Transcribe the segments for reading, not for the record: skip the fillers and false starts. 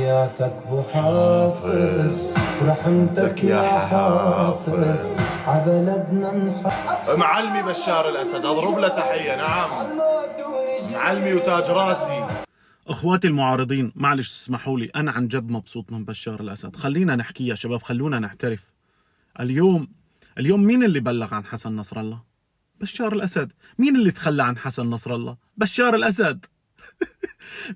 وياك ابو حافظ ورحمتك يا حافظ عبلدنا نحافظ. معلمي بشار الأسد أضرب له تحية. نعم معلمي وتاج راسي. اخواتي المعارضين، معلش تسمحوا لي، انا عن جد مبسوط من بشار الاسد. خلينا نحكي يا شباب، خلونا نعترف. اليوم مين اللي بلغ عن حسن نصر الله؟ بشار الاسد. مين اللي تخلى عن حسن نصر الله؟ بشار الاسد.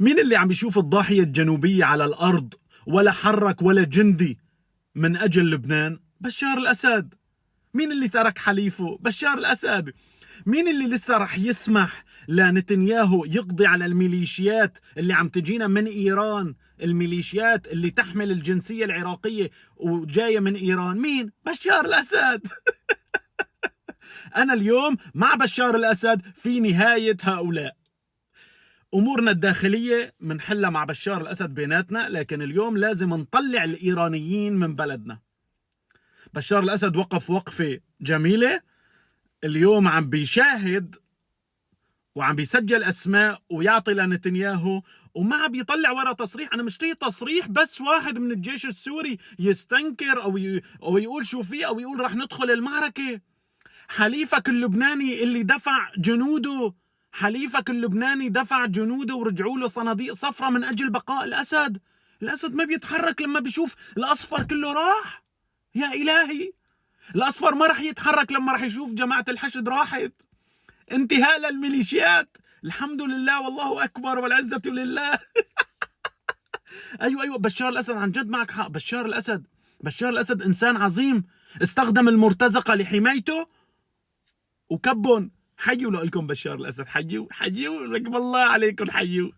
مين اللي عم يشوف الضاحية الجنوبية على الارض ولا حرك ولا جندي من اجل لبنان؟ بشار الاسد. مين اللي ترك حليفه؟ بشار الاسد. مين اللي لسه رح يسمح لنتنياهو يقضي على الميليشيات اللي عم تجينا من إيران؟ الميليشيات اللي تحمل الجنسية العراقية وجاية من إيران. مين؟ بشار الأسد. أنا اليوم مع بشار الأسد في نهاية هؤلاء. أمورنا الداخلية منحلها مع بشار الأسد بيناتنا، لكن اليوم لازم نطلع الإيرانيين من بلدنا. بشار الأسد وقف وقفة جميلة، اليوم عم بيشاهد وعم بيسجل اسماء ويعطي لنتنياهو، وما بيطلع ورا تصريح. انا مشتهي تصريح بس واحد من الجيش السوري يستنكر او يقول شو في، او يقول رح ندخل المعركة. حليفك اللبناني اللي دفع جنوده، حليفك اللبناني دفع جنوده ورجعوا له صناديق صفرة من اجل بقاء الاسد. الاسد ما بيتحرك لما بيشوف الاصفر كله راح. يا الهي، الاصفر ما رح يتحرك لما رح يشوف جماعة الحشد راحت. انتهاء للميليشيات. الحمد لله والله اكبر والعزة لله. ايوه بشار الاسد عن جد معك حق. بشار الاسد انسان عظيم، استخدم المرتزقة لحمايته وكبن. حيوا لكم بشار الاسد، حيوا لكم الله عليكم، حيوا.